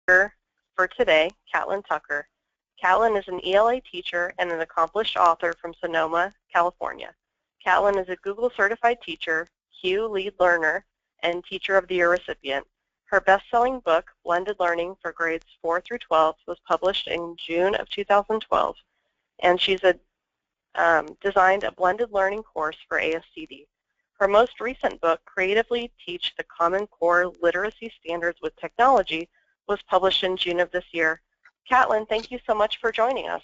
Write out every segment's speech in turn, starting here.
For today, Catlin Tucker. Catlin is an ELA teacher and an accomplished author from Sonoma, California. Catlin is a Google certified teacher, CUE lead learner, and Teacher of the Year recipient. Her best-selling book, Blended Learning for Grades 4 through 12, was published in June of 2012, and she's designed a blended learning course for ASCD. Her most recent book, Creatively Teach the Common Core Literacy Standards with Technology, was published in June of this year. Catlin, thank you so much for joining us.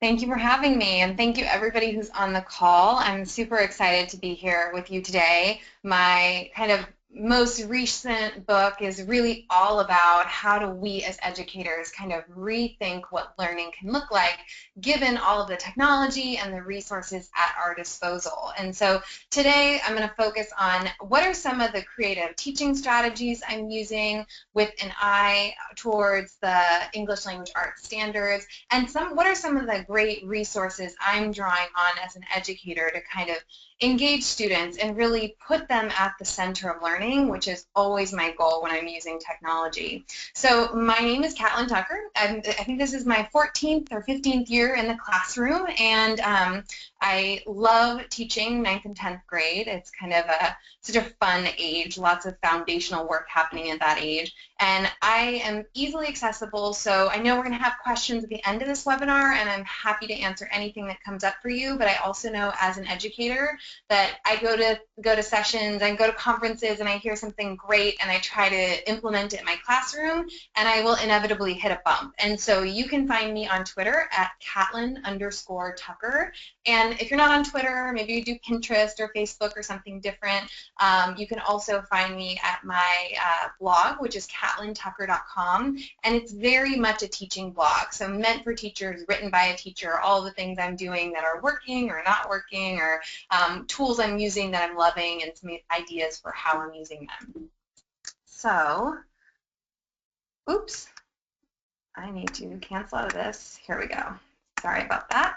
Thank you for having me, and thank you everybody who's on the call. I'm super excited to be here with you today. My kind of most recent book is really all about how do we as educators kind of rethink what learning can look like given all of the technology and the resources at our disposal. And so today I'm going to focus on what are some of the creative teaching strategies I'm using with an eye towards the English language arts standards, and what are some of the great resources I'm drawing on as an educator to kind of engage students and really put them at the center of learning, which is always my goal when I'm using technology. So my name is Catlin Tucker. I think this is my 14th or 15th year in the classroom, and I love teaching 9th and 10th grade. It's kind of such a fun age, lots of foundational work happening at that age. And I am easily accessible, so I know we're going to have questions at the end of this webinar, and I'm happy to answer anything that comes up for you. But I also know as an educator that I go to sessions, I go to conferences, and I hear something great, and I try to implement it in my classroom, and I will inevitably hit a bump. And so you can find me on Twitter at Catlin_Tucker. And if you're not on Twitter, maybe you do Pinterest or Facebook or something different, you can also find me at my blog, which is catlintucker.com, and it's very much a teaching blog, so meant for teachers, written by a teacher, all the things I'm doing that are working or not working, or tools I'm using that I'm loving, and some ideas for how I'm using them. So, oops, I need to cancel out of this. Here we go. Sorry about that.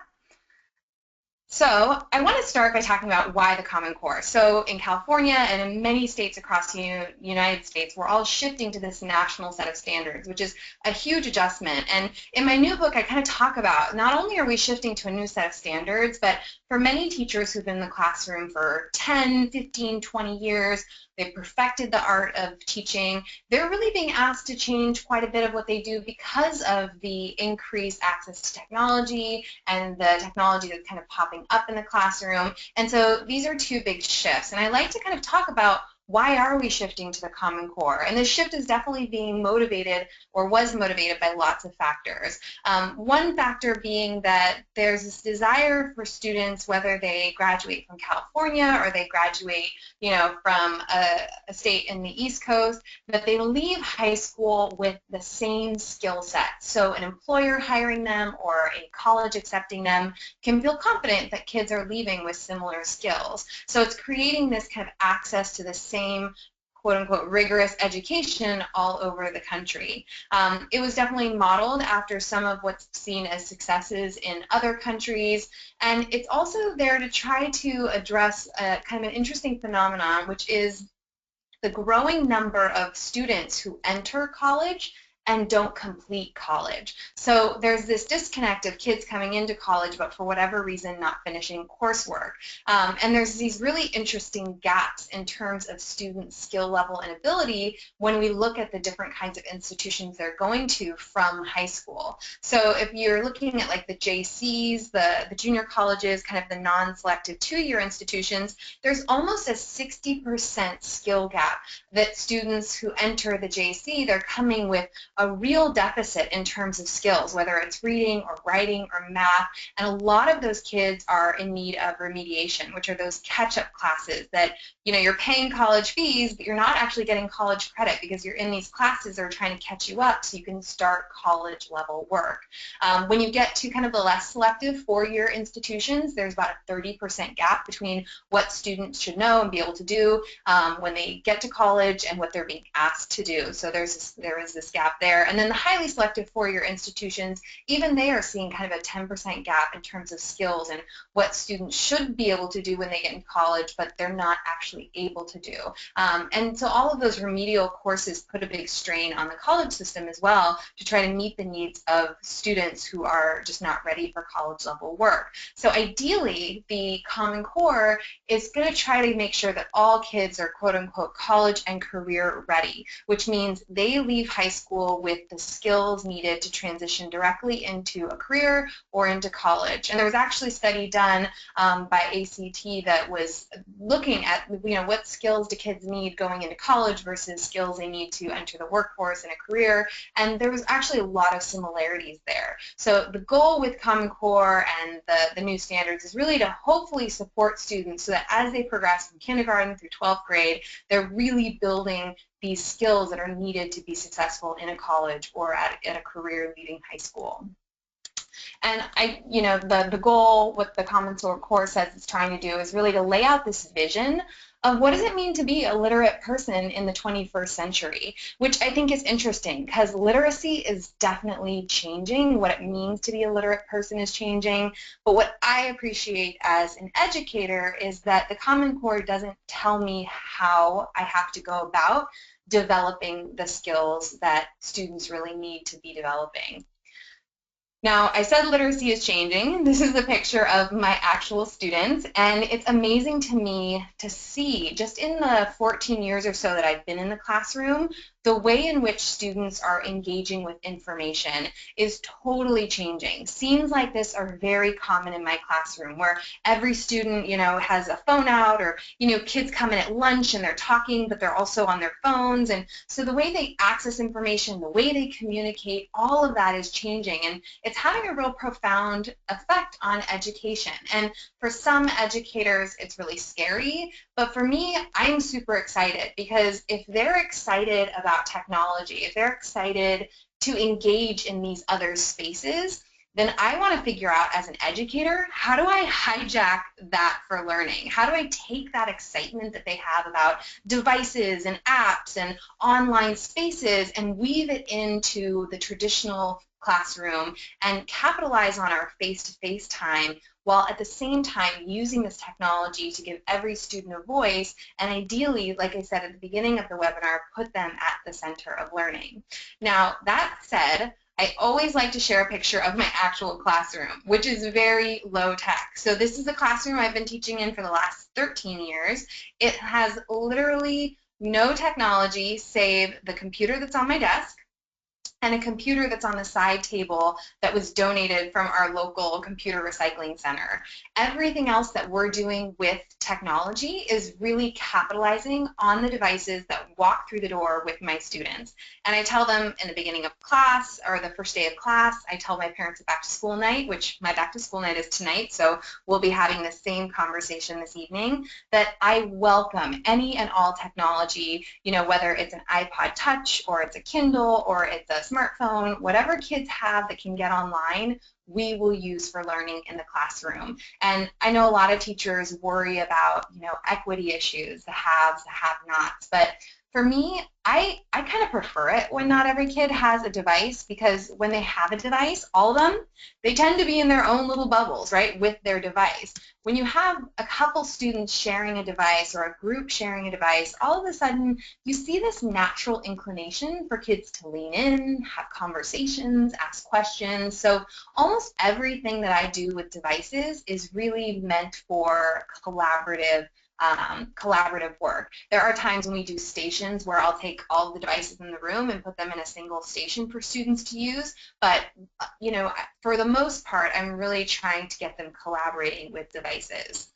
So I want to start by talking about why the Common Core. So in California and in many states across the United States, we're all shifting to this national set of standards, which is a huge adjustment. And in my new book, I kind of talk about not only are we shifting to a new set of standards, but for many teachers who've been in the classroom for 10, 15, 20 years, they've perfected the art of teaching, they're really being asked to change quite a bit of what they do because of the increased access to technology and the technology that's kind of popping up in the classroom. And so these are two big shifts. And I like to kind of talk about why are we shifting to the Common Core? And this shift is definitely being motivated, or was motivated, by lots of factors. One factor being that there's this desire for students, whether they graduate from California or they graduate, from a state in the East Coast, that they leave high school with the same skill set. So an employer hiring them or a college accepting them can feel confident that kids are leaving with similar skills. So it's creating this kind of access to the same quote-unquote rigorous education all over the country. It was definitely modeled after some of what's seen as successes in other countries, and it's also there to try to address kind of an interesting phenomenon, which is the growing number of students who enter college and don't complete college. So there's this disconnect of kids coming into college but for whatever reason not finishing coursework. And there's these really interesting gaps in terms of student skill level and ability when we look at the different kinds of institutions they're going to from high school. So if you're looking at like the JCs, the junior colleges, kind of the non-selective two-year institutions, there's almost a 60% skill gap that students who enter the JC, they're coming with a real deficit in terms of skills, whether it's reading or writing or math, and a lot of those kids are in need of remediation, which are those catch-up classes that, you're paying college fees, but you're not actually getting college credit because you're in these classes that are trying to catch you up so you can start college level work. When you get to kind of the less selective four-year institutions, there's about a 30% gap between what students should know and be able to do when they get to college and what they're being asked to do. So there is this gap there. And then the highly selective four-year institutions, even they are seeing kind of a 10% gap in terms of skills and what students should be able to do when they get into college, but they're not actually able to do. And so all of those remedial courses put a big strain on the college system as well to try to meet the needs of students who are just not ready for college level work. So ideally, the Common Core is going to try to make sure that all kids are quote unquote college and career ready, which means they leave high school with the skills needed to transition directly into a career or into college. And there was actually a study done by ACT that was looking at, what skills do kids need going into college versus skills they need to enter the workforce in a career, and there was actually a lot of similarities there. So the goal with Common Core and the new standards is really to hopefully support students so that as they progress from kindergarten through 12th grade, they're really building these skills that are needed to be successful in a college or at a career leading high school. And the goal, what the Common Core says it's trying to do is really to lay out this vision of what does it mean to be a literate person in the 21st century, which I think is interesting because literacy is definitely changing. What it means to be a literate person is changing. But what I appreciate as an educator is that the Common Core doesn't tell me how I have to go about developing the skills that students really need to be developing. Now, I said literacy is changing. This is a picture of my actual students, and it's amazing to me to see, just in the 14 years or so that I've been in the classroom, the way in which students are engaging with information is totally changing. Scenes like this are very common in my classroom, where every student, has a phone out, or, kids come in at lunch and they're talking, but they're also on their phones. And so the way they access information, the way they communicate, all of that is changing. And it's having a real profound effect on education. And for some educators, it's really scary. But for me, I'm super excited because if they're excited about technology, if they're excited to engage in these other spaces, then I want to figure out as an educator, how do I hijack that for learning? How do I take that excitement that they have about devices and apps and online spaces and weave it into the traditional classroom and capitalize on our face-to-face time while at the same time using this technology to give every student a voice and ideally, like I said at the beginning of the webinar, put them at the center of learning. Now, that said, I always like to share a picture of my actual classroom, which is very low tech. So this is the classroom I've been teaching in for the last 13 years. It has literally no technology save the computer that's on my desk and a computer that's on the side table that was donated from our local computer recycling center. Everything else that we're doing with technology is really capitalizing on the devices that walk through the door with my students. And I tell them in the beginning of class or the first day of class, I tell my parents at back to school night, which my back to school night is tonight, so we'll be having the same conversation this evening, that I welcome any and all technology, whether it's an iPod Touch or it's a Kindle or it's a smartphone, whatever kids have that can get online, we will use for learning in the classroom. And I know a lot of teachers worry about, equity issues, the haves, the have-nots, but for me, I kind of prefer it when not every kid has a device because when they have a device, all of them, they tend to be in their own little bubbles, right, with their device. When you have a couple students sharing a device or a group sharing a device, all of a sudden you see this natural inclination for kids to lean in, have conversations, ask questions. So almost everything that I do with devices is really meant for collaborative work. There are times when we do stations where I'll take all the devices in the room and put them in a single station for students to use, but for the most part, I'm really trying to get them collaborating with devices.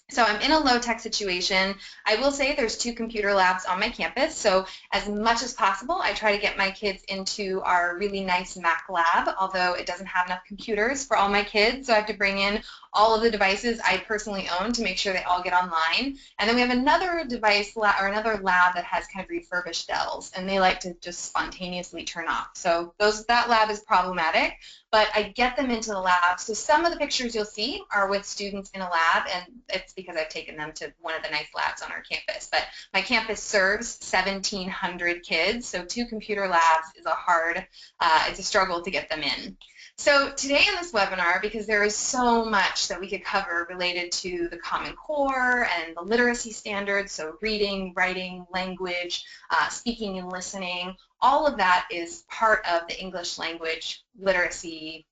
So I'm in a low-tech situation. I will say there's 2 computer labs on my campus, so as much as possible, I try to get my kids into our really nice Mac lab, although it doesn't have enough computers for all my kids, so I have to bring in all of the devices I personally own to make sure they all get online. And then we have another device or another lab that has kind of refurbished Dells, and they like to just spontaneously turn off. So that lab is problematic, but I get them into the lab. So some of the pictures you'll see are with students in a lab, and it's because I've taken them to one of the nice labs on our campus. But my campus serves 1,700 kids, so 2 computer labs is it's a struggle to get them in. So today in this webinar, because there is so much that we could cover related to the Common Core and the literacy standards, so reading, writing, language, speaking and listening, all of that is part of the English language literacy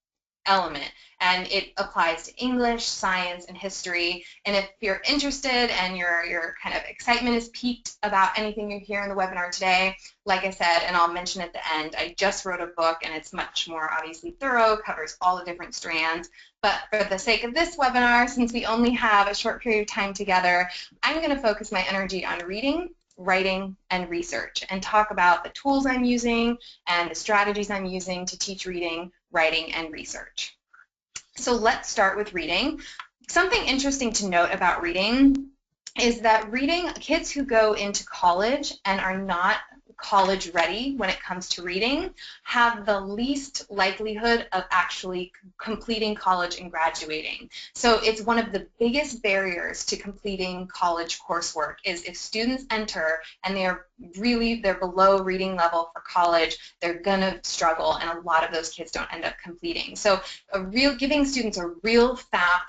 element, and it applies to English, science, and history. And if you're interested and your kind of excitement is piqued about anything you hear in the webinar today, like I said, and I'll mention at the end, I just wrote a book, and it's much more obviously thorough, covers all the different strands. But for the sake of this webinar, since we only have a short period of time together, I'm going to focus my energy on reading, writing, and research, and talk about the tools I'm using and the strategies I'm using to teach reading, writing, and research. So let's start with reading. Something interesting to note about reading is that kids who go into college and are not college ready when it comes to reading have the least likelihood of actually completing college and graduating. So it's one of the biggest barriers to completing college coursework is if students enter and they're below reading level for college, they're gonna struggle, and a lot of those kids don't end up completing. So giving students a real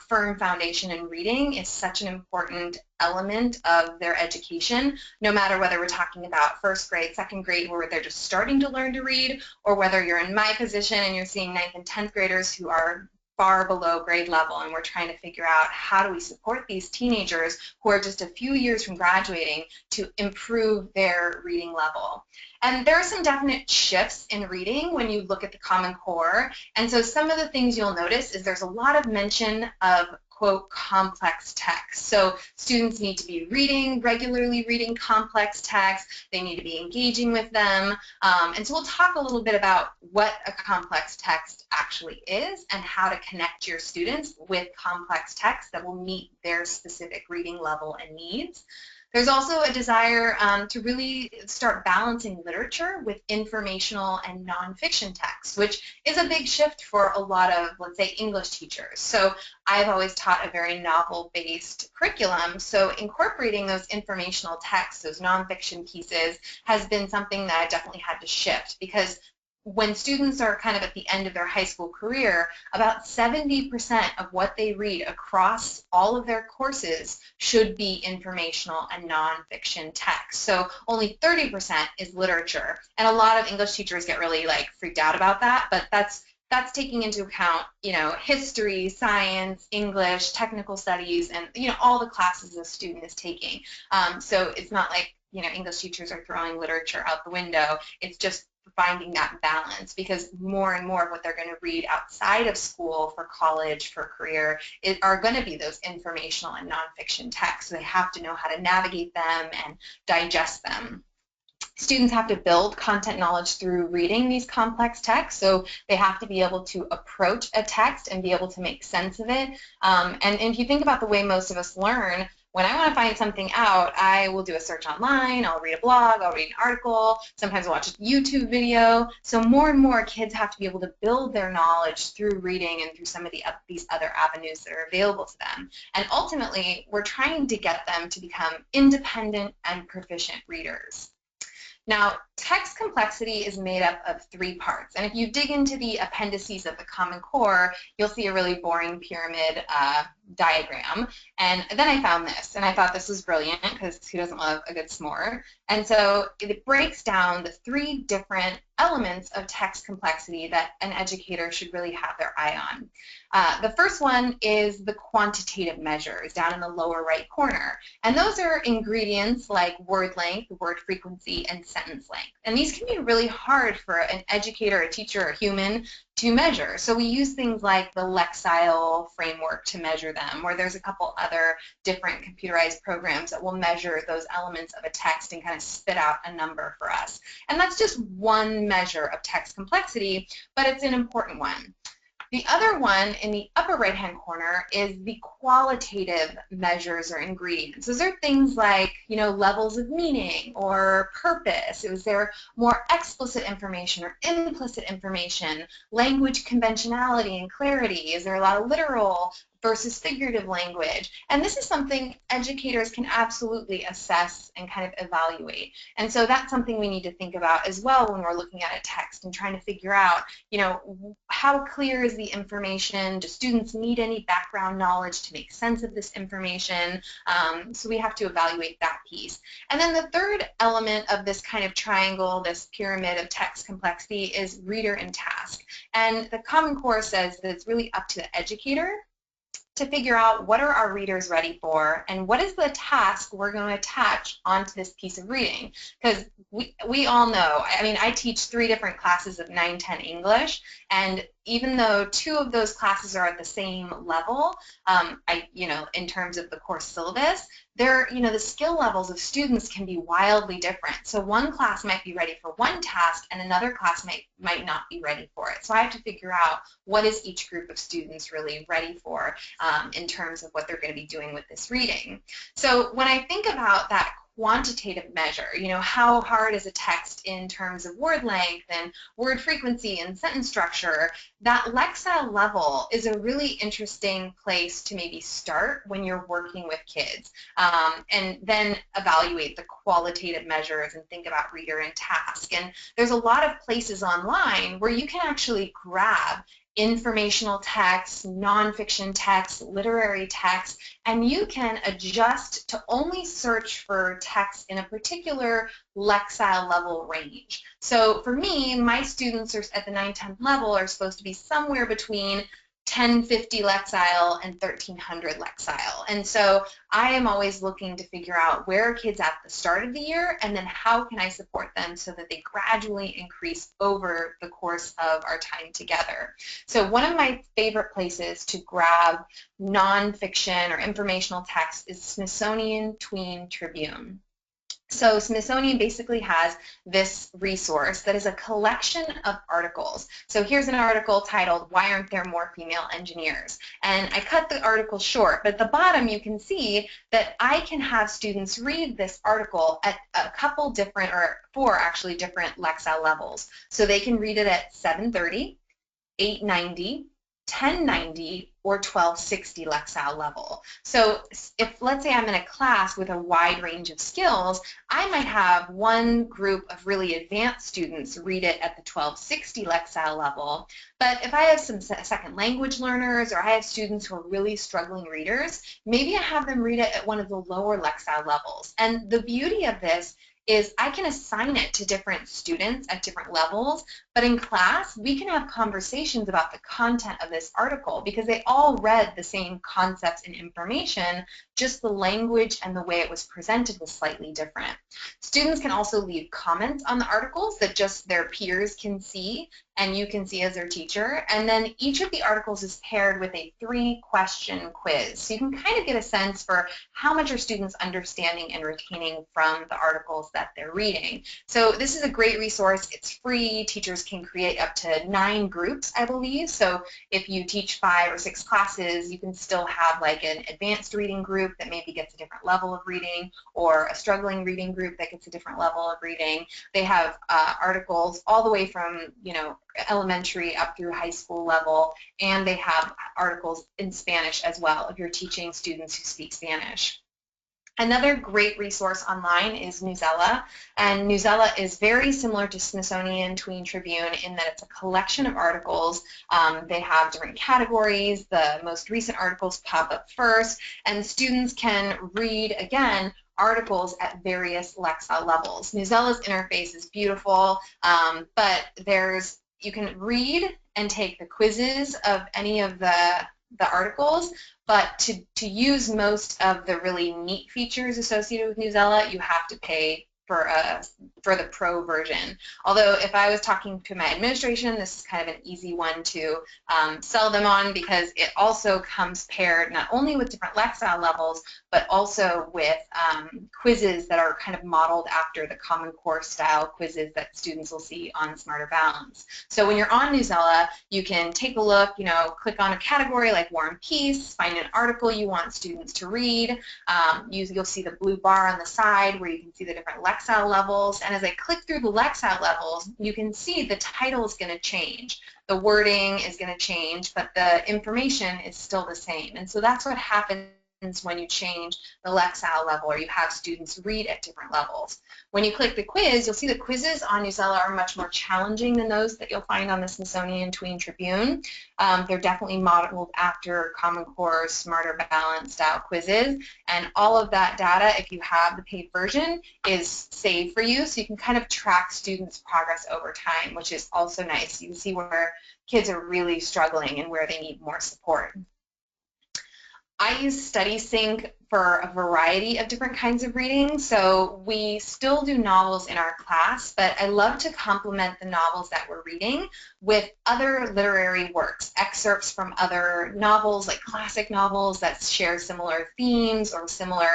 firm foundation in reading is such an important element of their education, no matter whether we're talking about first grade, second grade, where they're just starting to learn to read, or whether you're in my position and you're seeing 9th and 10th graders who are far below grade level, and we're trying to figure out how do we support these teenagers who are just a few years from graduating to improve their reading level. And there are some definite shifts in reading when you look at the Common Core, and so some of the things you'll notice is there's a lot of mention of quote complex text. So students need to be regularly reading complex text. They need to be engaging with them. And so we'll talk a little bit about what a complex text actually is and how to connect your students with complex text that will meet their specific reading level and needs. There's also a desire to really start balancing literature with informational and nonfiction texts, which is a big shift for a lot of, let's say, English teachers. So I've always taught a very novel-based curriculum, so incorporating those informational texts, those nonfiction pieces, has been something that I definitely had to shift, because when students are kind of at the end of their high school career, about 70% of what they read across all of their courses should be informational and nonfiction text. So only 30% is literature. And a lot of English teachers get really freaked out about that, but that's taking into account, history, science, English, technical studies, and, all the classes a student is taking. So it's not like, English teachers are throwing literature out the window. It's just finding that balance, because more and more of what they're going to read outside of school for college, for career, are going to be those informational and nonfiction texts. So they have to know how to navigate them and digest them. Students have to build content knowledge through reading these complex texts, so they have to be able to approach a text and be able to make sense of it. And if you think about the way most of us learn, when I want to find something out, I will do a search online, I'll read a blog, I'll read an article, sometimes I'll watch a YouTube video. So more and more kids have to be able to build their knowledge through reading and through some of these other avenues that are available to them. And ultimately, we're trying to get them to become independent and proficient readers. Now, text complexity is made up of 3 parts, and if you dig into the appendices of the Common Core, you'll see a really boring pyramid diagram. And then I found this, and I thought this was brilliant, because who doesn't love a good s'more? And so it breaks down the 3 different elements of text complexity that an educator should really have their eye on. The first one is the quantitative measures down in the lower right corner. And those are ingredients like word length, word frequency, and sentence length. And these can be really hard for an educator, a teacher, a human to measure. So we use things like the Lexile framework to measure them, or there's a couple other different computerized programs that will measure those elements of a text and kind of spit out a number for us. And that's just one measure of text complexity, but it's an important one. The other one in the upper right-hand corner is the qualitative measures or ingredients. Those are things like, levels of meaning or purpose. Is there more explicit information or implicit information? Language conventionality and clarity. Is there a lot of literal versus figurative language. And this is something educators can absolutely assess and kind of evaluate. And so that's something we need to think about as well when we're looking at a text and trying to figure out, you know, how clear is the information? Do students need any background knowledge to make sense of this information? So we have to evaluate that piece. And then the third element of this kind of triangle, this pyramid of text complexity, is reader and task. And the Common Core says that it's really up to the educator to figure out what are our readers ready for and what is the task we're going to attach onto this piece of reading. Because we all know, I mean, I teach 3 different classes of 9-10 English, and even though 2 of those classes are at the same level, in terms of the course syllabus, the skill levels of students can be wildly different. So one class might be ready for one task and another class might not be ready for it. So I have to figure out what is each group of students really ready for in terms of what they're going to be doing with this reading. So when I think about that quantitative measure, how hard is a text in terms of word length and word frequency and sentence structure, that Lexile level is a really interesting place to maybe start when you're working with kids, and then evaluate the qualitative measures and think about reader and task. And there's a lot of places online where you can actually grab informational text, nonfiction text, literary text, and you can adjust to only search for text in a particular Lexile level range. So for me, my students are at the 9-10 level are supposed to be somewhere between 1050 Lexile and 1300 Lexile. And so I am always looking to figure out where are kids at the start of the year, and then how can I support them so that they gradually increase over the course of our time together. So one of my favorite places to grab nonfiction or informational text is Smithsonian Tween Tribune. So Smithsonian basically has this resource that is a collection of articles. So here's an article titled, "Why Aren't There More Female Engineers?" And I cut the article short, but at the bottom you can see that I can have students read this article at a couple different, or 4 actually different Lexile levels. So they can read it at 730, 890, 1090, or 1260 Lexile level. So if, let's say, I'm in a class with a wide range of skills, I might have one group of really advanced students read it at the 1260 Lexile level, but if I have some second language learners or I have students who are really struggling readers, maybe I have them read it at one of the lower Lexile levels. And the beauty of this is I can assign it to different students at different levels, but in class, we can have conversations about the content of this article because they all read the same concepts and information, just the language and the way it was presented was slightly different. Students can also leave comments on the articles that just their peers can see and you can see as their teacher, and then each of the articles is paired with a 3-question quiz. So you can kind of get a sense for how much are students understanding and retaining from the articles that they're reading. So this is a great resource. It's free. Teachers can create up to 9 groups, I believe. So if you teach 5 or 6 classes, you can still have like an advanced reading group that maybe gets a different level of reading, or a struggling reading group that gets a different level of reading. They have articles all the way from, elementary up through high school level, and they have articles in Spanish as well if you're teaching students who speak Spanish. Another great resource online is Newsela, and Newsela is very similar to Smithsonian Tween Tribune in that it's a collection of articles. They have different categories. The most recent articles pop up first, and students can read, again, articles at various Lexile levels. Newsela's interface is beautiful, but you can read and take the quizzes of any of the articles, but to use most of the really neat features associated with Newsela, you have to pay for the pro version. Although if I was talking to my administration, this is kind of an easy one to sell them on, because it also comes paired not only with different Lexile levels, but also with quizzes that are kind of modeled after the Common Core style quizzes that students will see on Smarter Balance. So when you're on Newsela, you can take a look, click on a category like War and Peace, find an article you want students to read. You'll see the blue bar on the side where you can see the different Lexile levels, and as I click through the Lexile levels, you can see the title is going to change. The wording is going to change, but the information is still the same. And so that's what happens when you change the Lexile level or you have students read at different levels. When you click the quiz, you'll see the quizzes on Newsela are much more challenging than those that you'll find on the Smithsonian Tween Tribune. They're definitely modeled after Common Core, Smarter Balance style quizzes, and all of that data, if you have the paid version, is saved for you, so you can kind of track students' progress over time, which is also nice. You can see where kids are really struggling and where they need more support. I use StudySync for a variety of different kinds of reading. So we still do novels in our class, but I love to complement the novels that we're reading with other literary works, excerpts from other novels, like classic novels that share similar themes or similar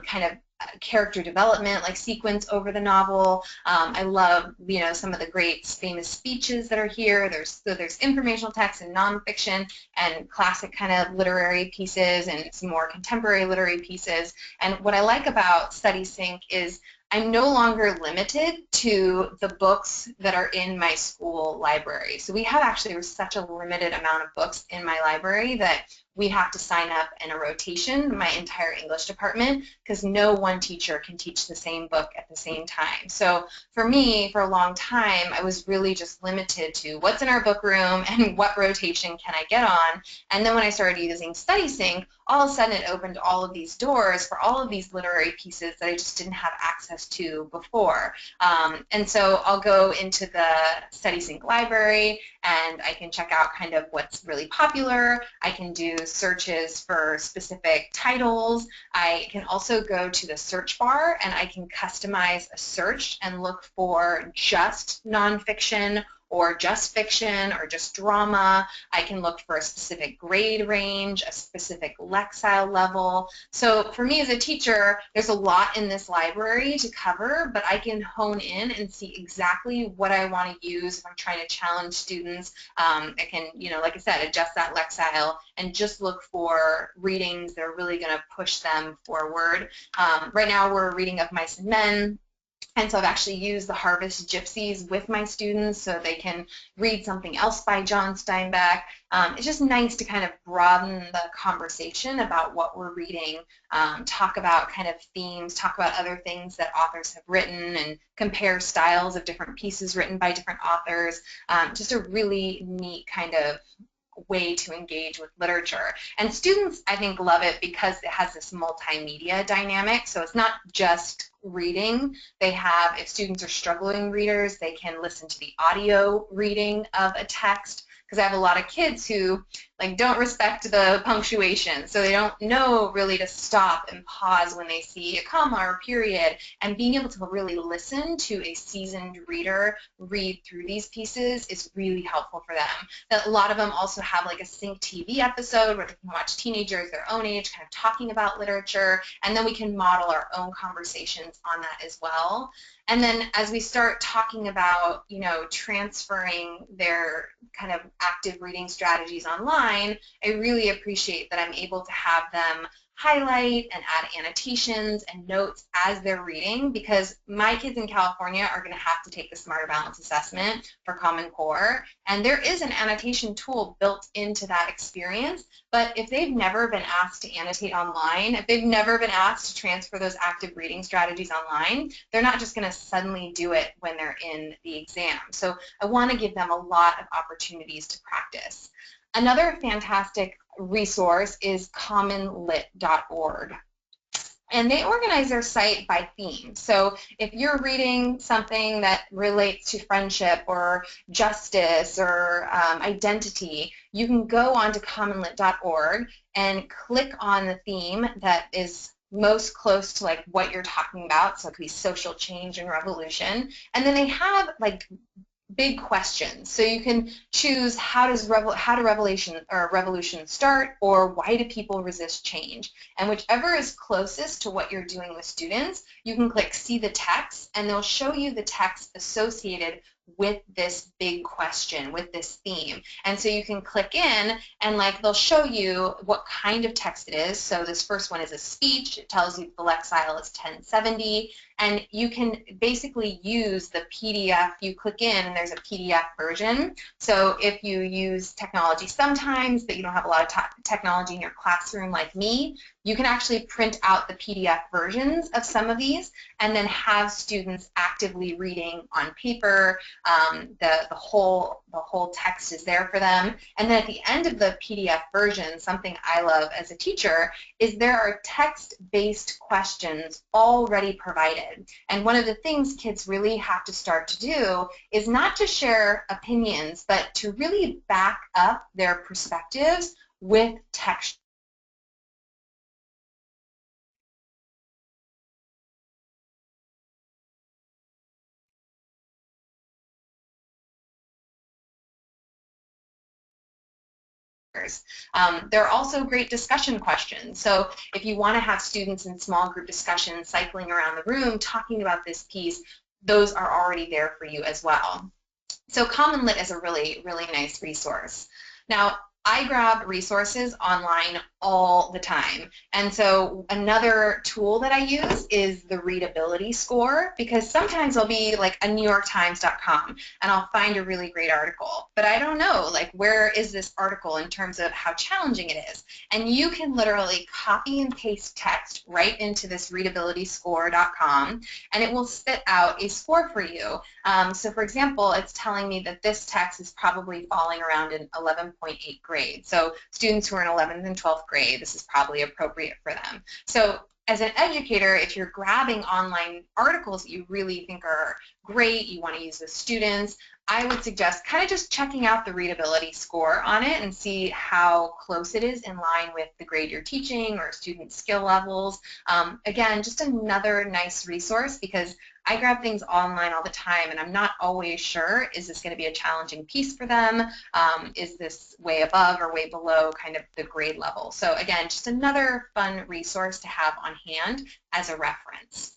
kind of character development, like sequence over the novel. I love, some of the great famous speeches that are here. There's informational text and nonfiction and classic kind of literary pieces and some more contemporary literary pieces. And what I like about StudySync is I'm no longer limited to the books that are in my school library. So we have actually such a limited amount of books in my library that we have to sign up in a rotation, my entire English department, because no one teacher can teach the same book at the same time. So for me, for a long time, I was really just limited to what's in our book room and what rotation can I get on. And then when I started using StudySync, all of a sudden it opened all of these doors for all of these literary pieces that I just didn't have access to before. And so I'll go into the StudySync library and I can check out kind of what's really popular. I can do searches for specific titles. I can also go to the search bar and I can customize a search and look for just nonfiction or just fiction or just drama. I can look for a specific grade range, a specific Lexile level. So for me as a teacher, there's a lot in this library to cover, but I can hone in and see exactly what I want to use if I'm trying to challenge students. I can, like I said, adjust that Lexile and just look for readings that are really going to push them forward. Right now we're reading Of Mice and Men. And so I've actually used the Harvest Gypsies with my students so they can read something else by John Steinbeck. It's just nice to kind of broaden the conversation about what we're reading, talk about kind of themes, talk about other things that authors have written, and compare styles of different pieces written by different authors. Just a really neat kind of way to engage with literature. And students, I think, love it because it has this multimedia dynamic. So it's not just reading. They have, if students are struggling readers, they can listen to the audio reading of a text, because I have a lot of kids who don't respect the punctuation, so they don't know really to stop and pause when they see a comma or a period, and being able to really listen to a seasoned reader read through these pieces is really helpful for them. A lot of them also have a Sync TV episode where they can watch teenagers their own age kind of talking about literature, and then we can model our own conversations on that as well. And then as we start talking about, transferring their kind of active reading strategies online, I really appreciate that I'm able to have them highlight and add annotations and notes as they're reading, because my kids in California are going to have to take the Smarter Balance assessment for Common Core, and there is an annotation tool built into that experience. But if they've never been asked to annotate online, if they've never been asked to transfer those active reading strategies online, they're not just going to suddenly do it when they're in the exam. So I want to give them a lot of opportunities to practice. Another fantastic resource is CommonLit.org. And they organize their site by theme. So if you're reading something that relates to friendship or justice or identity, you can go onto CommonLit.org and click on the theme that is most close to what you're talking about. So it could be social change and revolution. And then they have big questions. So you can choose how do revolutions start, or why do people resist change? And whichever is closest to what you're doing with students, you can click see the text, and they'll show you the text associated with this big question, with this theme. And so you can click in and like they'll show you what kind of text it is. So this first one is a speech. It tells you the Lexile is 1070. And you can basically use the PDF. You click in and there's a PDF version. So if you use technology sometimes, but you don't have a lot of technology in your classroom like me, you can actually print out the PDF versions of some of these and then have students actively reading on paper. The whole text is there for them. And then at the end of the PDF version, something I love as a teacher is there are text-based questions already provided. And one of the things kids really have to start to do is not to share opinions, but to really back up their perspectives with text. There are also great discussion questions. So if you want to have students in small group discussions cycling around the room talking about this piece, those are already there for you as well. So CommonLit is a really, really nice resource. Now, I grab resources online all the time. And so another tool that I use is the readability score, because sometimes I'll be like a NewYorkTimes.com and I'll find a really great article, but I don't know, like, where is this article in terms of how challenging it is? And you can literally copy and paste text right into this readabilityscore.com and it will spit out a score for you. So for example, it's telling me that this text is probably falling around in 11.8 grade. So students who are in 11th and 12th grade, this is probably appropriate for them. So as an educator, if you're grabbing online articles that you really think are great, you want to use with students, I would suggest kind of just checking out the readability score on it and see how close it is in line with the grade you're teaching or student skill levels. Again, just another nice resource, because I grab things online all the time and I'm not always sure, is this going to be a challenging piece for them? Is this way above or way below kind of the grade level? So again, just another fun resource to have on hand as a reference.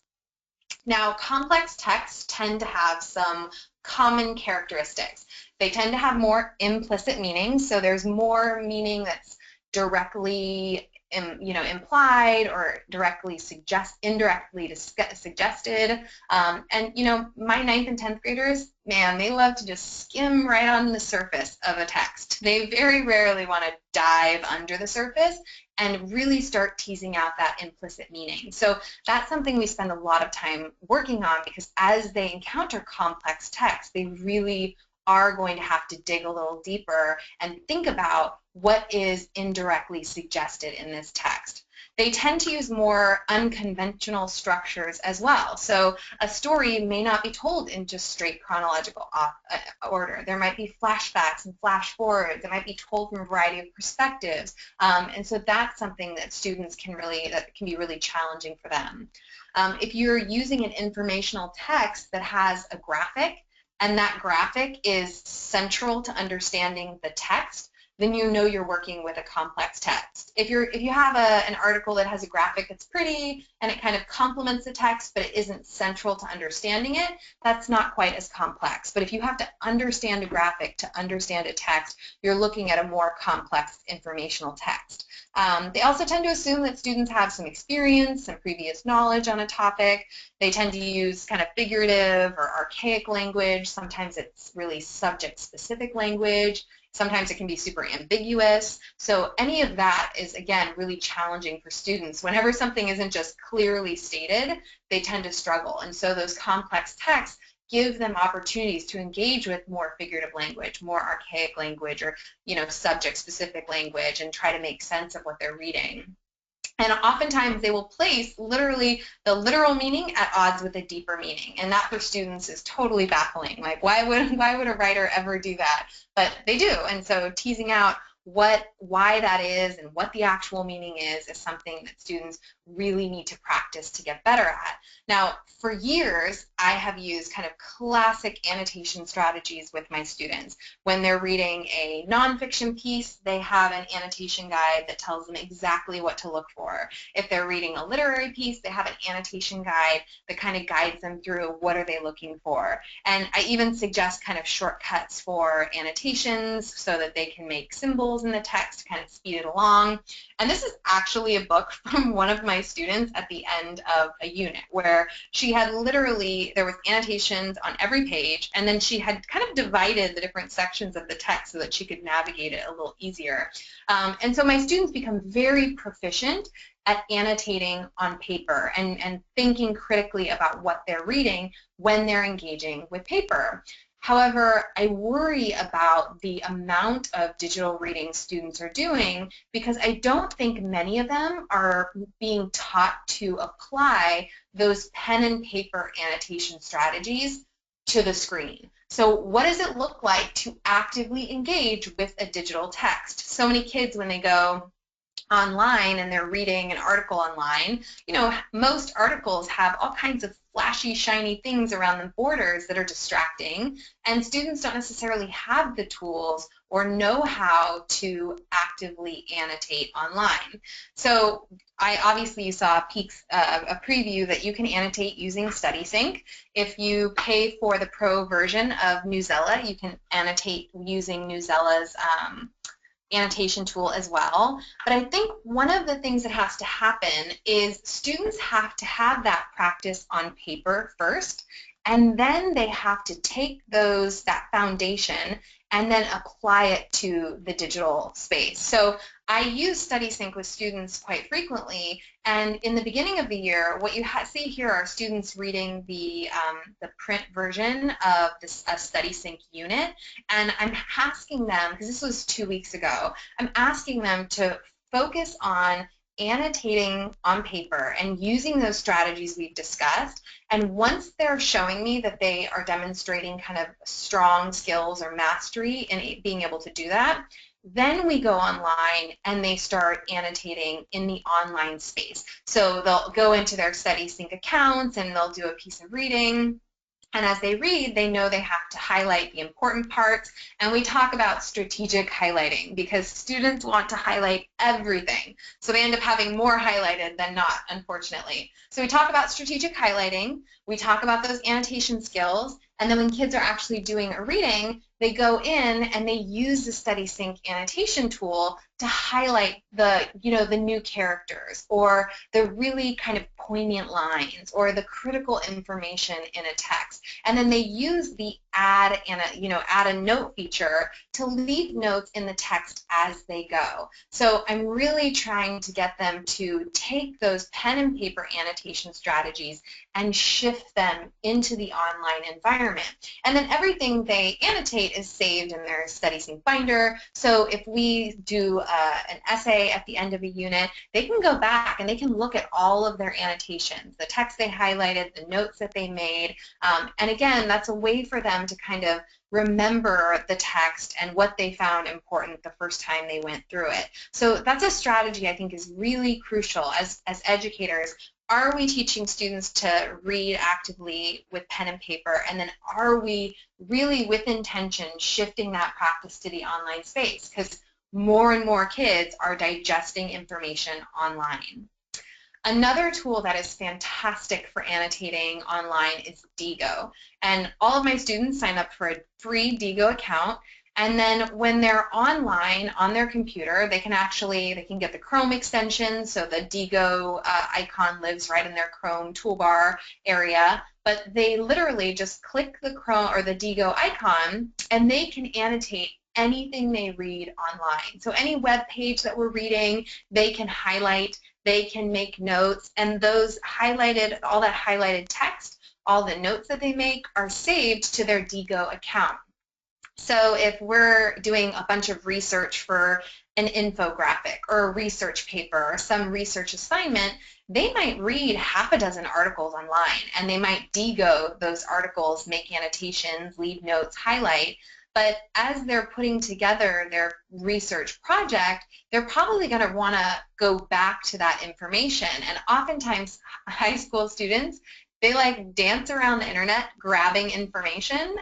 Now, complex texts tend to have some common characteristics. They tend to have more implicit meaning, so there's more meaning that's directly implied or directly indirectly suggested. And my 9th and 10th graders, man, they love to just skim right on the surface of a text. They very rarely want to dive under the surface and really start teasing out that implicit meaning. So that's something we spend a lot of time working on, because as they encounter complex text, they really are going to have to dig a little deeper and think about what is indirectly suggested in this text. They tend to use more unconventional structures as well. So a story may not be told in just straight chronological order. There might be flashbacks and flash forwards. It might be told from a variety of perspectives. And so that's something that students that can be really challenging for them. If you're using an informational text that has a graphic, and that graphic is central to understanding the text, then you know you're working with a complex text. If you have an article that has a graphic that's pretty and it kind of complements the text, but it isn't central to understanding it, that's not quite as complex. But if you have to understand a graphic to understand a text, you're looking at a more complex informational text. They also tend to assume that students have some experience, some previous knowledge on a topic. They tend to use kind of figurative or archaic language. Sometimes it's really subject-specific language. Sometimes it can be super ambiguous. So any of that is, again, really challenging for students. Whenever something isn't just clearly stated, they tend to struggle. And so those complex texts give them opportunities to engage with more figurative language, more archaic language, or subject-specific language, and try to make sense of what they're reading. And oftentimes they will place literally the literal meaning at odds with a deeper meaning, and that for students is totally baffling. Like, why would a writer ever do that? But they do, and so teasing out why that is and what the actual meaning is something that students really need to practice to get better at. Now, for years, I have used kind of classic annotation strategies with my students. When they're reading a nonfiction piece, they have an annotation guide that tells them exactly what to look for. If they're reading a literary piece, they have an annotation guide that kind of guides them through what are they looking for. And I even suggest kind of shortcuts for annotations so that they can make symbols in the text to kind of speed it along. And this is actually a book from one of my students at the end of a unit where she had literally, there was annotations on every page, and then she had kind of divided the different sections of the text so that she could navigate it a little easier. And so my students become very proficient at annotating on paper and thinking critically about what they're reading when they're engaging with paper. However, I worry about the amount of digital reading students are doing because I don't think many of them are being taught to apply those pen and paper annotation strategies to the screen. So what does it look like to actively engage with a digital text? So many kids, when they go online and they're reading an article online, you know, most articles have all kinds of flashy, shiny things around the borders that are distracting, and students don't necessarily have the tools or know how to actively annotate online. So obviously you saw a preview that you can annotate using StudySync. If you pay for the pro version of Newsela, you can annotate using Newsela's annotation tool as well. But I think one of the things that has to happen is students have to have that practice on paper first, and then they have to take that foundation and then apply it to the digital space. So I use StudySync with students quite frequently, and in the beginning of the year, what you see here are students reading the print version of a StudySync unit, and I'm asking them, because this was 2 weeks ago, I'm asking them to focus on annotating on paper and using those strategies we've discussed. And once they're showing me that they are demonstrating kind of strong skills or mastery in being able to do that, then we go online and they start annotating in the online space. So they'll go into their StudySync accounts and they'll do a piece of reading. And as they read, they know they have to highlight the important parts. And we talk about strategic highlighting because students want to highlight everything. So they end up having more highlighted than not, unfortunately. So we talk about strategic highlighting. We talk about those annotation skills. And then when kids are actually doing a reading, they go in and they use the StudySync annotation tool to highlight the new characters or the really kind of poignant lines or the critical information in a text. And then they use the add a note feature to leave notes in the text as they go. So I'm really trying to get them to take those pen and paper annotation strategies and shift them into the online environment. And then everything they annotate is saved in their StudySync binder. So if we do an essay at the end of a unit, they can go back and they can look at all of their annotations, the text they highlighted, the notes that they made. And again, that's a way for them to kind of remember the text and what they found important the first time they went through it. So that's a strategy I think is really crucial as educators. Are we teaching students to read actively with pen and paper, and then are we really with intention shifting that practice to the online space? Because more and more kids are digesting information online. Another tool that is fantastic for annotating online is Diigo. And all of my students sign up for a free Diigo account. And then when they're online on their computer, they can get the Chrome extension, so the Diigo icon lives right in their Chrome toolbar area. But they literally just click the Chrome or the Diigo icon, and they can annotate anything they read online. So any web page that we're reading, they can highlight, they can make notes, and those highlighted, all that highlighted text, all the notes that they make are saved to their Diigo account. So if we're doing a bunch of research for an infographic or a research paper or some research assignment, they might read half a dozen articles online, and they might Diigo those articles, make annotations, leave notes, highlight. But as they're putting together their research project, they're probably going to want to go back to that information. And oftentimes, high school students, they like dance around the internet grabbing information,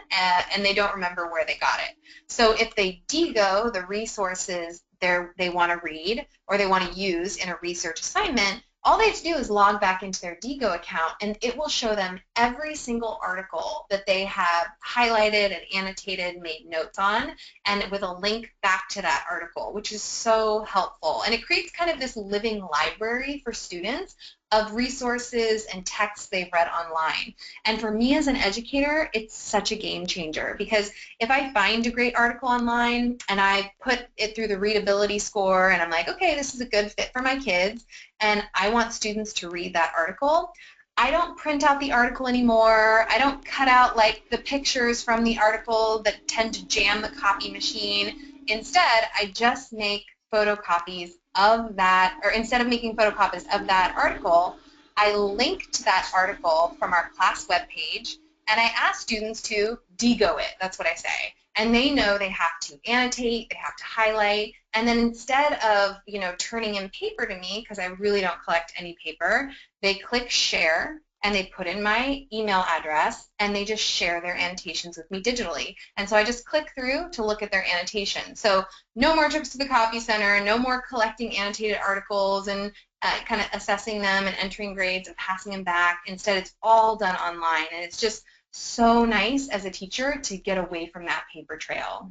and they don't remember where they got it. So if they Diigo the resources they want to read or they want to use in a research assignment, all they have to do is log back into their Diigo account, and it will show them every single article that they have highlighted and annotated, made notes on, and with a link back to that article, which is so helpful. And it creates kind of this living library for students of resources and texts they've read online. And for me as an educator, it's such a game changer, because if I find a great article online and I put it through the readability score and I'm like, okay, this is a good fit for my kids, and I want students to read that article, I don't print out the article anymore. I don't cut out like the pictures from the article that tend to jam the copy machine. Instead, I just make photocopies of that, or instead of making photocopies of that article, I link to that article from our class webpage, and I ask students to Diigo it. That's what I say. And they know they have to annotate, they have to highlight, and then instead of, turning in paper to me, because I really don't collect any paper, they click share, and they put in my email address, and they just share their annotations with me digitally. And so I just click through to look at their annotation. So no more trips to the copy center, no more collecting annotated articles and kind of assessing them and entering grades and passing them back. Instead, it's all done online, and it's just so nice as a teacher to get away from that paper trail.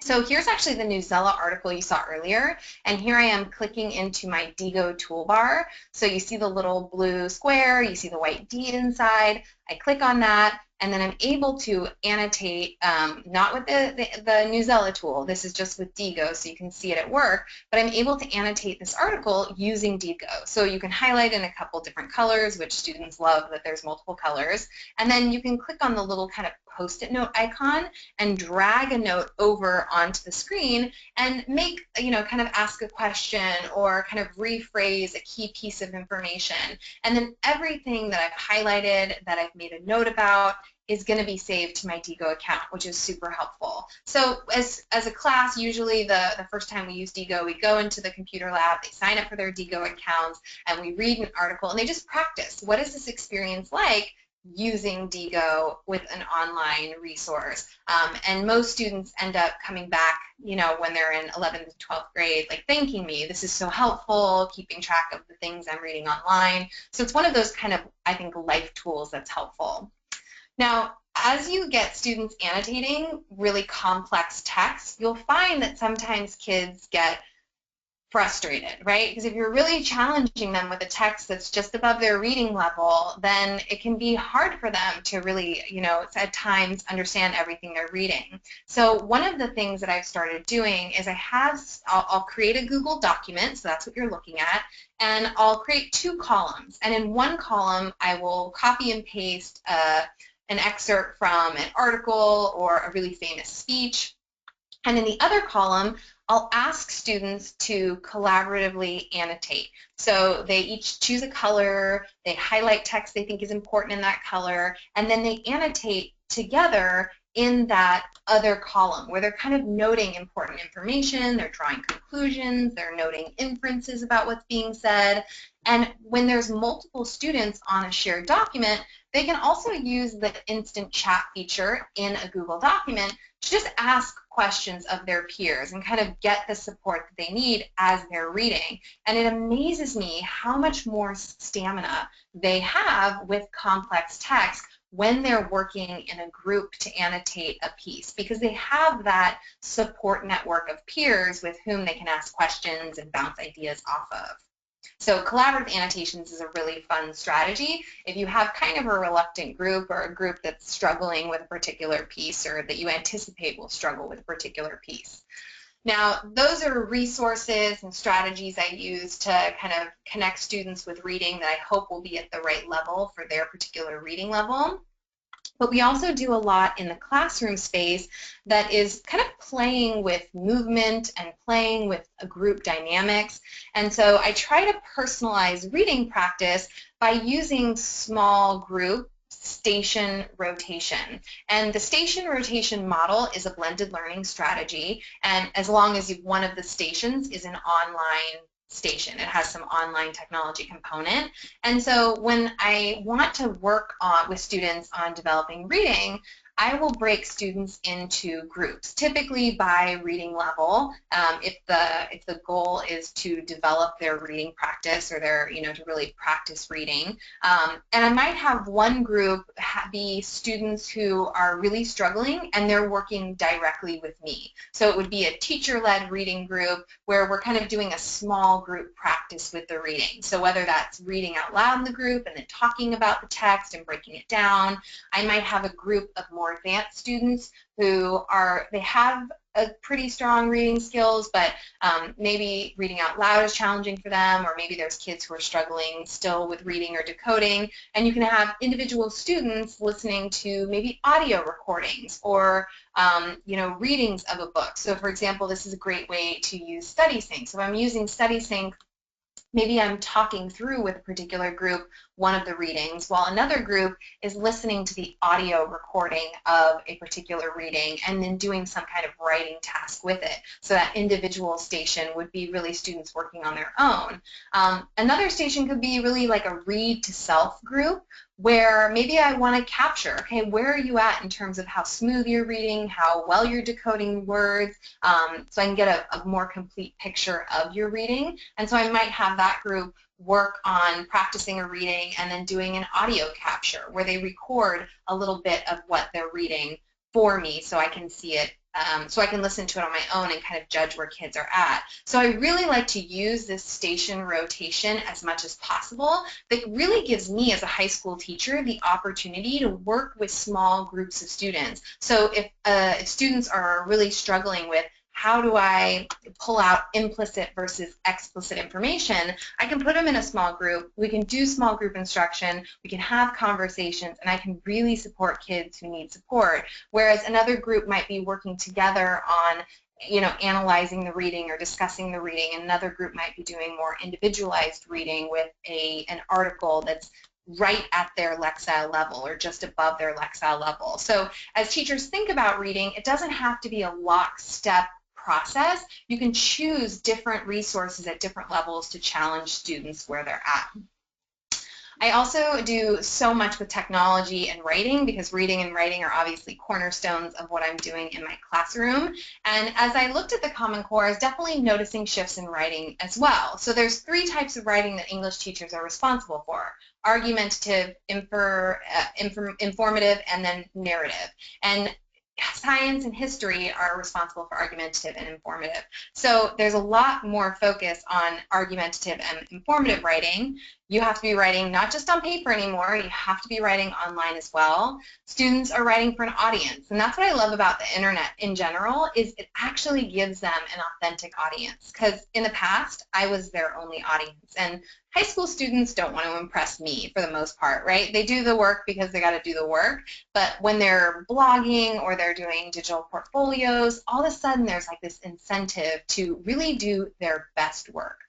So here's actually the Newsela article you saw earlier, and here I am clicking into my Diigo toolbar. So you see the little blue square, you see the white D inside. I click on that, and then I'm able to annotate, not with the Newsela tool. This is just with Diigo, so you can see it at work, but I'm able to annotate this article using Diigo. So you can highlight in a couple different colors, which students love that there's multiple colors, and then you can click on the little kind of Post-it note icon and drag a note over onto the screen and make, kind of ask a question or kind of rephrase a key piece of information. And then everything that I've highlighted, that I've made a note about, is going to be saved to my Diigo account, which is super helpful. So as a class, usually the first time we use Diigo, we go into the computer lab, they sign up for their Diigo accounts, and we read an article, and they just practice. What is this experience like using Diigo with an online resource? And most students end up coming back, when they're in 11th and 12th grade, like thanking me. This is so helpful, keeping track of the things I'm reading online. So it's one of those kind of, I think, life tools that's helpful. Now, as you get students annotating really complex text, you'll find that sometimes kids get frustrated, right? Because if you're really challenging them with a text that's just above their reading level, then it can be hard for them to really, at times understand everything they're reading. So one of the things that I've started doing is I'll create a Google document, so that's what you're looking at, and I'll create 2 columns. And in one column, I will copy and paste an excerpt from an article or a really famous speech. And in the other column, I'll ask students to collaboratively annotate. So they each choose a color, they highlight text they think is important in that color, and then they annotate together in that other column where they're kind of noting important information, they're drawing conclusions, they're noting inferences about what's being said. And when there's multiple students on a shared document, they can also use the instant chat feature in a Google document to just ask questions of their peers and kind of get the support that they need as they're reading. And it amazes me how much more stamina they have with complex text when they're working in a group to annotate a piece, because they have that support network of peers with whom they can ask questions and bounce ideas off of. So collaborative annotations is a really fun strategy if you have kind of a reluctant group or a group that's struggling with a particular piece or that you anticipate will struggle with a particular piece. Now, those are resources and strategies I use to kind of connect students with reading that I hope will be at the right level for their particular reading level. But we also do a lot in the classroom space that is kind of playing with movement and playing with a group dynamics. And so I try to personalize reading practice by using small groups station rotation. And the station rotation model is a blended learning strategy, and as long as one of the stations is an online station, it has some online technology component. And so when I want to work with students on developing reading, I will break students into groups, typically by reading level, if the goal is to develop their reading practice or their, to really practice reading. And I might have one group be students who are really struggling and they're working directly with me. So it would be a teacher-led reading group where we're kind of doing a small group practice with the reading. So whether that's reading out loud in the group and then talking about the text and breaking it down, I might have a group of more advanced students who they have a pretty strong reading skills, but maybe reading out loud is challenging for them, or maybe there's kids who are struggling still with reading or decoding, and you can have individual students listening to maybe audio recordings or readings of a book. So for example, this is a great way to use StudySync. So if I'm using StudySync, maybe I'm talking through with a particular group one of the readings, while another group is listening to the audio recording of a particular reading and then doing some kind of writing task with it. So that individual station would be really students working on their own. Another station could be really like a read to self group, where maybe I want to capture, okay, where are you at in terms of how smooth you're reading, how well you're decoding words, so I can get a more complete picture of your reading. And so I might have that group work on practicing a reading and then doing an audio capture where they record a little bit of what they're reading for me so I can see it, so I can listen to it on my own and kind of judge where kids are at. So I really like to use this station rotation as much as possible. That really gives me as a high school teacher the opportunity to work with small groups of students. So if students are really struggling with how do I pull out implicit versus explicit information, I can put them in a small group, we can do small group instruction, we can have conversations, and I can really support kids who need support. Whereas another group might be working together on analyzing the reading or discussing the reading, and another group might be doing more individualized reading with an article that's right at their Lexile level or just above their Lexile level. So as teachers think about reading, it doesn't have to be a lockstep process. You can choose different resources at different levels to challenge students where they're at. I also do so much with technology and writing, because reading and writing are obviously cornerstones of what I'm doing in my classroom. And as I looked at the Common Core, I was definitely noticing shifts in writing as well. So there's 3 types of writing that English teachers are responsible for: argumentative, informative, and then narrative. And science and history are responsible for argumentative and informative. So there's a lot more focus on argumentative and informative writing. You have to be writing not just on paper anymore, you have to be writing online as well. Students are writing for an audience, and that's what I love about the internet in general, is it actually gives them an authentic audience, because in the past, I was their only audience, and high school students don't want to impress me for the most part, right? They do the work because they got to do the work, but when they're blogging or they're doing digital portfolios, all of a sudden there's like this incentive to really do their best work.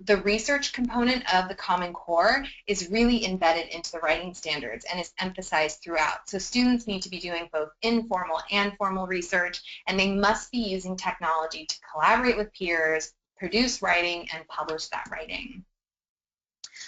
The research component of the Common Core is really embedded into the writing standards and is emphasized throughout. So students need to be doing both informal and formal research, and they must be using technology to collaborate with peers, produce writing, and publish that writing.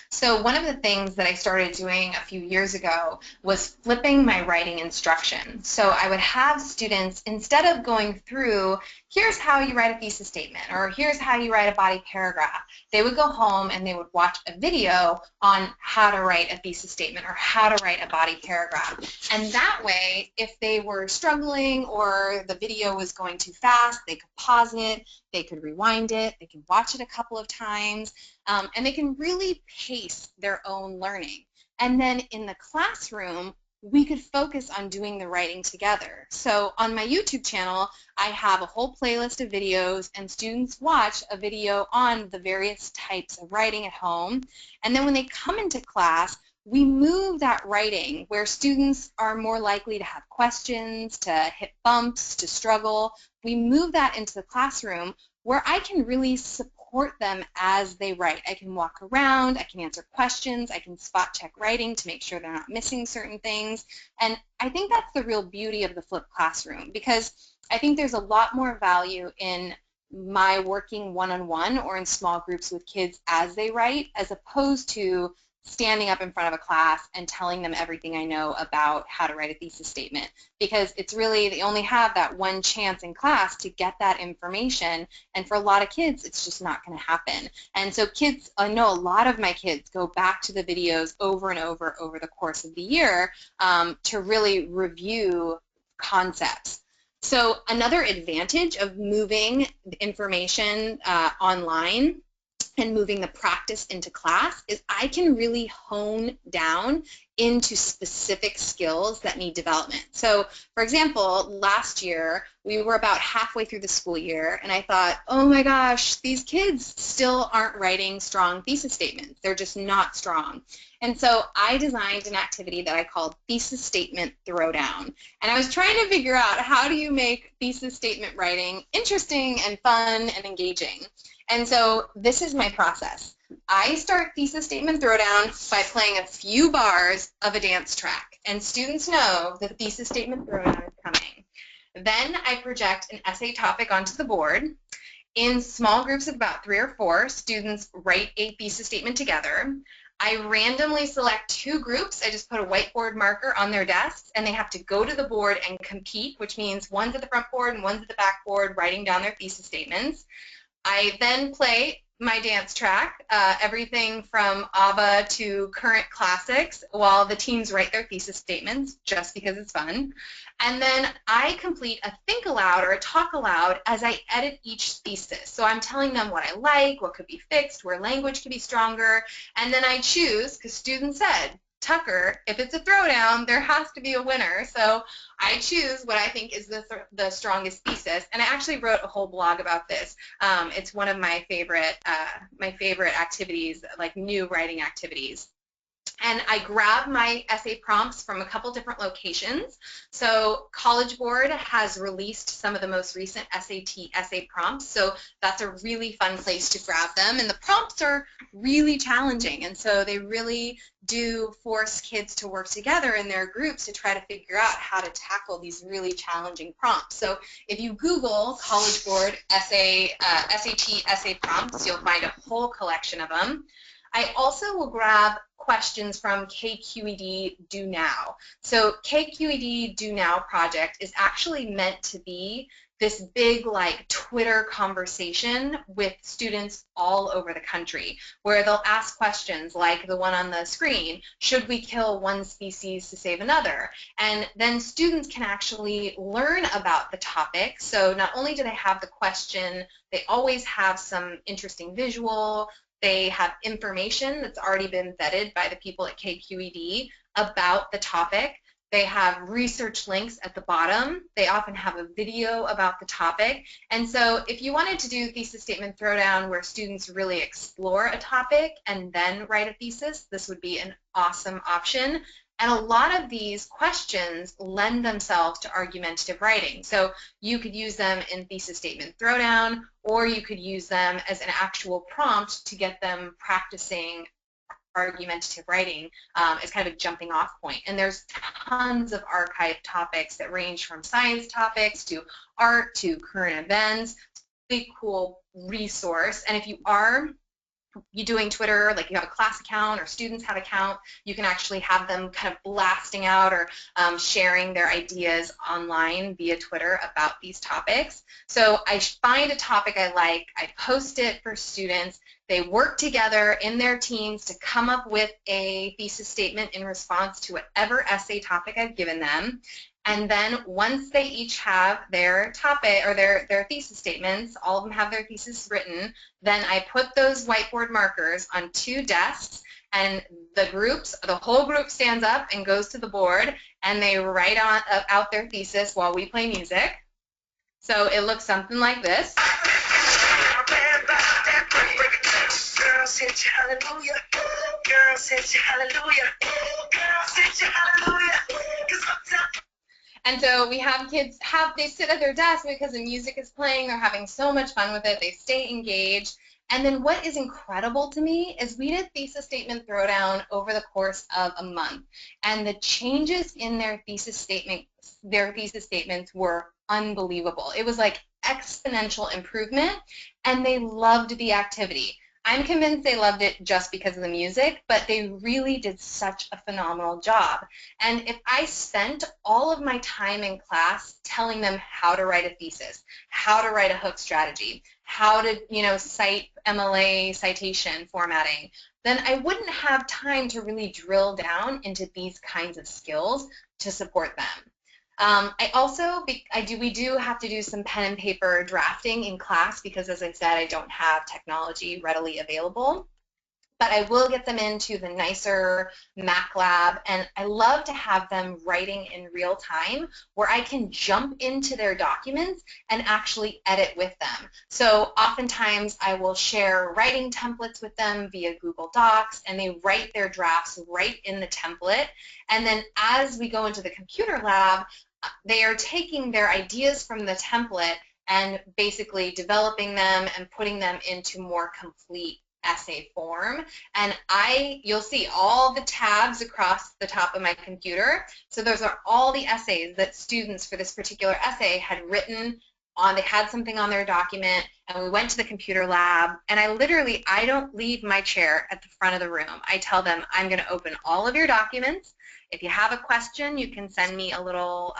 So one of the things that I started doing a few years ago was flipping my writing instruction. So I would have students, instead of going through, here's how you write a thesis statement, or here's how you write a body paragraph, they would go home and they would watch a video on how to write a thesis statement or how to write a body paragraph. And that way, if they were struggling or the video was going too fast, they could pause it, they could rewind it, they could watch it a couple of times, and they can really pace their own learning. And then in the classroom, we could focus on doing the writing together. So on my YouTube channel, I have a whole playlist of videos, and students watch a video on the various types of writing at home. And then when they come into class, we move that writing where students are more likely to have questions, to hit bumps, to struggle. We move that into the classroom where I can really support support them as they write. I can walk around, I can answer questions, I can spot check writing to make sure they're not missing certain things. And I think that's the real beauty of the flipped classroom, because I think there's a lot more value in my working one-on-one or in small groups with kids as they write, as opposed to standing up in front of a class and telling them everything I know about how to write a thesis statement, because it's really, they only have that one chance in class to get that information, and for a lot of kids it's just not going to happen. And so kids, I know a lot of my kids go back to the videos over and over the course of the year to really review concepts. So another advantage of moving information online and moving the practice into class is I can really hone down into specific skills that need development. So, for example, last year we were about halfway through the school year, and I thought, oh my gosh, these kids still aren't writing strong thesis statements. They're just not strong. And so I designed an activity that I called Thesis Statement Throwdown. And I was trying to figure out, how do you make thesis statement writing interesting and fun and engaging? And so this is my process. I start Thesis Statement Throwdown by playing a few bars of a dance track, and students know that the Thesis Statement Throwdown is coming. Then I project an essay topic onto the board. In small groups of about 3 or 4, students write a thesis statement together. I randomly select 2 groups. I just put a whiteboard marker on their desks, and they have to go to the board and compete, which means one's at the front board and one's at the back board writing down their thesis statements. I then play my dance track, everything from ABBA to current classics, while the teens write their thesis statements, just because it's fun. And then I complete a think aloud or a talk aloud as I edit each thesis. So I'm telling them what I like, what could be fixed, where language could be stronger, and then I choose, because students said, Tucker, if it's a throwdown, there has to be a winner. So I choose what I think is the strongest thesis, and I actually wrote a whole blog about this. It's one of my favorite activities, like new writing activities. And I grab my essay prompts from a couple different locations. So College Board has released some of the most recent SAT essay prompts, so that's a really fun place to grab them. And the prompts are really challenging, and so they really do force kids to work together in their groups to try to figure out how to tackle these really challenging prompts. So if you Google College Board SAT essay prompts, you'll find a whole collection of them. I also will grab questions from KQED Do Now. So KQED Do Now project is actually meant to be this big, like, Twitter conversation with students all over the country, where they'll ask questions like the one on the screen: should we kill one species to save another? And then students can actually learn about the topic. So not only do they have the question, they always have some interesting visual. They have information that's already been vetted by the people at KQED about the topic. They have research links at the bottom. They often have a video about the topic. And so if you wanted to do thesis statement throwdown where students really explore a topic and then write a thesis, this would be an awesome option. And a lot of these questions lend themselves to argumentative writing. So you could use them in thesis statement throwdown, or you could use them as an actual prompt to get them practicing argumentative writing as kind of a jumping off point. And there's tons of archived topics that range from science topics to art to current events. Big cool resource. And if you're doing Twitter, like you have a class account or students have an account, you can actually have them kind of blasting out or sharing their ideas online via Twitter about these topics. So I find a topic I like, I post it for students, they work together in their teams to come up with a thesis statement in response to whatever essay topic I've given them. And then once they each have their topic or their thesis statements, all of them have their thesis written, then I put those whiteboard markers on 2 desks, and the whole group stands up and goes to the board, and they write out their thesis while we play music. So it looks something like this. Girls hit you, hallelujah. Girls hit you, hallelujah. Girls hit you, hallelujah. And so we have kids they sit at their desk because the music is playing, they're having so much fun with it, they stay engaged. And then what is incredible to me is we did thesis statement throwdown over the course of a month, and the changes in their thesis statements were unbelievable. It was like exponential improvement, and they loved the activity. I'm convinced they loved it just because of the music, but they really did such a phenomenal job. And if I spent all of my time in class telling them how to write a thesis, how to write a hook strategy, how to, cite MLA citation formatting, then I wouldn't have time to really drill down into these kinds of skills to support them. We do have to do some pen and paper drafting in class because, as I said, I don't have technology readily available. But I will get them into the nicer Mac lab, and I love to have them writing in real time where I can jump into their documents and actually edit with them. So oftentimes I will share writing templates with them via Google Docs, and they write their drafts right in the template. And then as we go into the computer lab, they are taking their ideas from the template and basically developing them and putting them into more complete essay form. And you'll see all the tabs across the top of my computer. So those are all the essays that students for this particular essay had written on. They had something on their document, and we went to the computer lab, and I don't leave my chair at the front of the room. I tell them, I'm going to open all of your documents. If you have a question, you can send me a little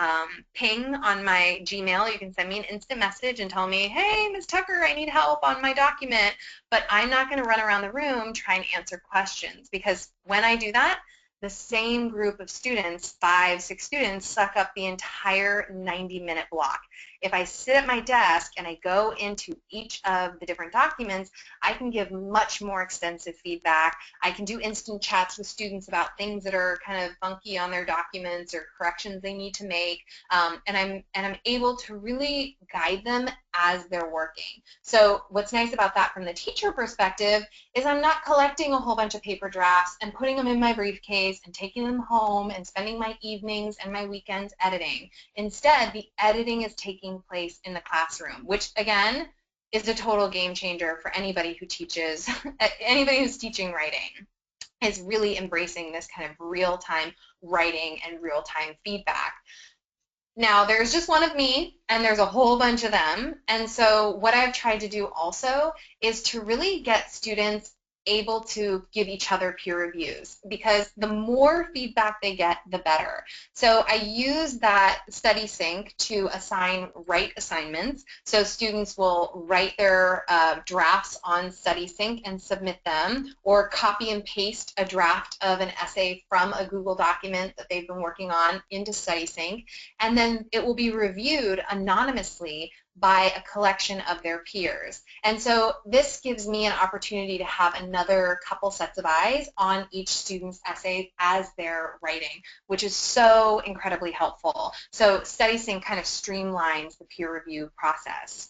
ping on my Gmail. You can send me an instant message and tell me, hey, Ms. Tucker, I need help on my document. But I'm not going to run around the room trying to answer questions, because when I do that, the same group of students, 5, 6 students, suck up the entire 90-minute block. If I sit at my desk and I go into each of the different documents, I can give much more extensive feedback. I can do instant chats with students about things that are kind of funky on their documents or corrections they need to make, and I'm able to really guide them as they're working. So what's nice about that from the teacher perspective is I'm not collecting a whole bunch of paper drafts and putting them in my briefcase and taking them home and spending my evenings and my weekends editing. Instead, the editing is taking place in the classroom, which again is a total game changer for anybody who teaches, anybody who's teaching writing, is really embracing this kind of real-time writing and real-time feedback. Now, there's just one of me, and there's a whole bunch of them, and so what I've tried to do also is to really get students able to give each other peer reviews, because the more feedback they get, the better. So I use that study sync to assign write assignments. So students will write their drafts on study sync and submit them, or copy and paste a draft of an essay from a Google document that they've been working on into study sync, and then it will be reviewed anonymously by a collection of their peers. And so this gives me an opportunity to have another couple sets of eyes on each student's essay as they're writing, which is so incredibly helpful. So StudySync kind of streamlines the peer review process.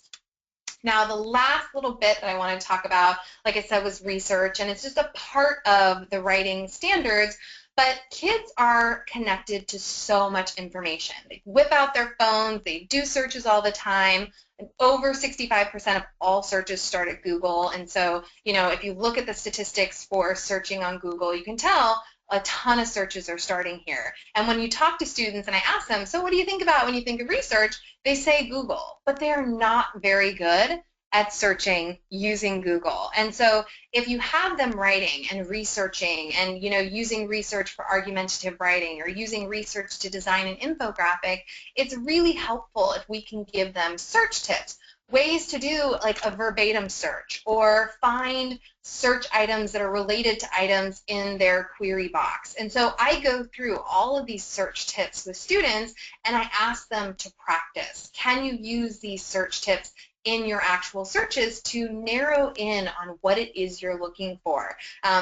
Now, the last little bit that I want to talk about, like I said, was research, and it's just a part of the writing standards. But kids are connected to so much information. They whip out their phones, they do searches all the time, and over 65% of all searches start at Google. And so, if you look at the statistics for searching on Google, you can tell a ton of searches are starting here. And when you talk to students and I ask them, so what do you think about when you think of research? They say Google, but they are not very good at searching using Google. And so if you have them writing and researching and using research for argumentative writing or using research to design an infographic, it's really helpful if we can give them search tips, ways to do like a verbatim search or find search items that are related to items in their query box. And so I go through all of these search tips with students and I ask them to practice. Can you use these search tips in your actual searches to narrow in on what it is you're looking for?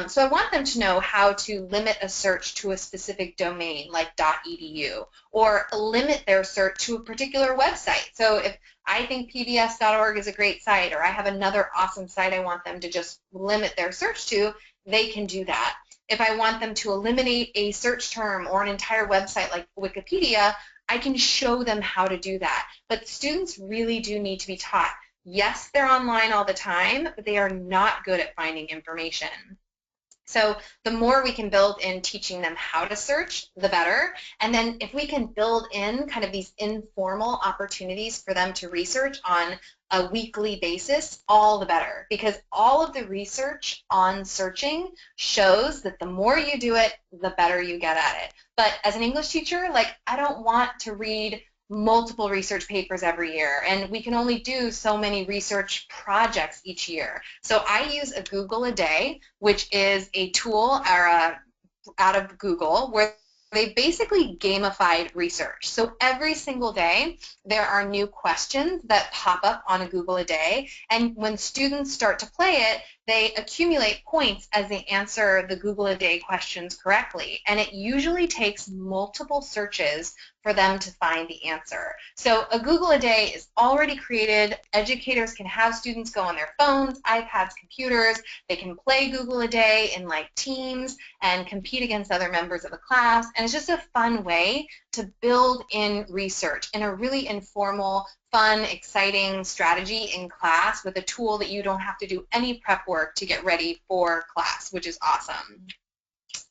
So I want them to know how to limit a search to a specific domain like .edu, or limit their search to a particular website. So if I think pbs.org is a great site, or I have another awesome site I want them to just limit their search to, they can do that. If I want them to eliminate a search term or an entire website like Wikipedia, I can show them how to do that. But students really do need to be taught. Yes, they're online all the time, but they are not good at finding information. So the more we can build in teaching them how to search, the better. And then if we can build in kind of these informal opportunities for them to research on a weekly basis, all the better. Because all of the research on searching shows that the more you do it, the better you get at it. But as an English teacher, like, I don't want to read multiple research papers every year, and we can only do so many research projects each year. So I use a Google a Day, which is a tool out of Google where they basically gamified research. So every single day there are new questions that pop up on a Google a Day, and when students start to play it, they accumulate points as they answer the Google a Day questions correctly, and it usually takes multiple searches for them to find the answer. So a Google a Day is already created. Educators can have students go on their phones, iPads, computers. They can play Google a Day in like teams and compete against other members of the class, and it's just a fun way to build in research in a really informal, fun, exciting strategy in class with a tool that you don't have to do any prep work to get ready for class, which is awesome.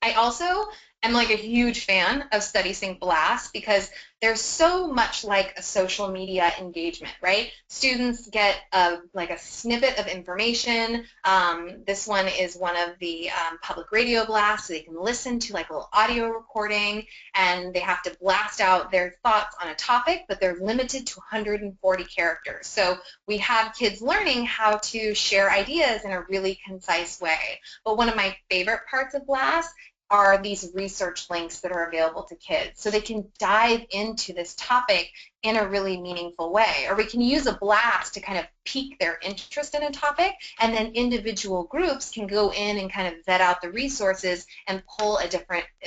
I also am like a huge fan of StudySync Blast because they're so much like a social media engagement, right? Students get like a snippet of information. This one is one of the public radio blasts, so they can listen to like a little audio recording, and they have to blast out their thoughts on a topic, but they're limited to 140 characters. So we have kids learning how to share ideas in a really concise way. But one of my favorite parts of Blast are these research links that are available to kids, so they can dive into this topic in a really meaningful way. Or we can use a blast to kind of pique their interest in a topic, and then individual groups can go in and kind of vet out the resources and pull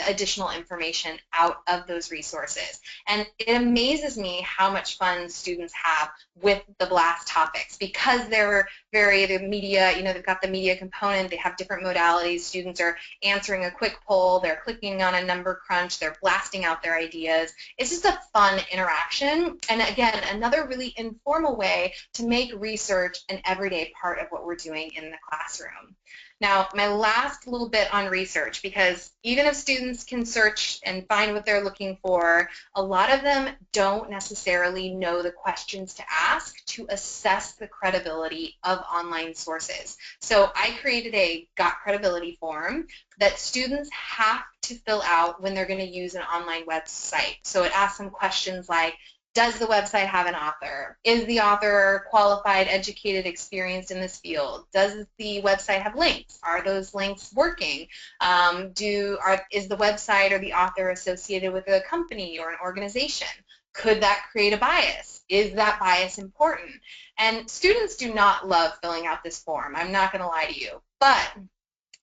additional information out of those resources. And it amazes me how much fun students have with the blast topics because they're the media, they've got the media component, they have different modalities. Students are answering a quick poll, they're clicking on a number crunch, they're blasting out their ideas. It's just a fun interaction. And again, another really informal way to make research an everyday part of what we're doing in the classroom. Now, my last little bit on research, because even if students can search and find what they're looking for, a lot of them don't necessarily know the questions to ask to assess the credibility of online sources. So I created a Got Credibility form that students have to fill out when they're going to use an online website. So it asks them questions like, does the website have an author? Is the author qualified, educated, experienced in this field? Does the website have links? Are those links working? Is the website or the author associated with a company or an organization? Could that create a bias? Is that bias important? And students do not love filling out this form. I'm not going to lie to you. But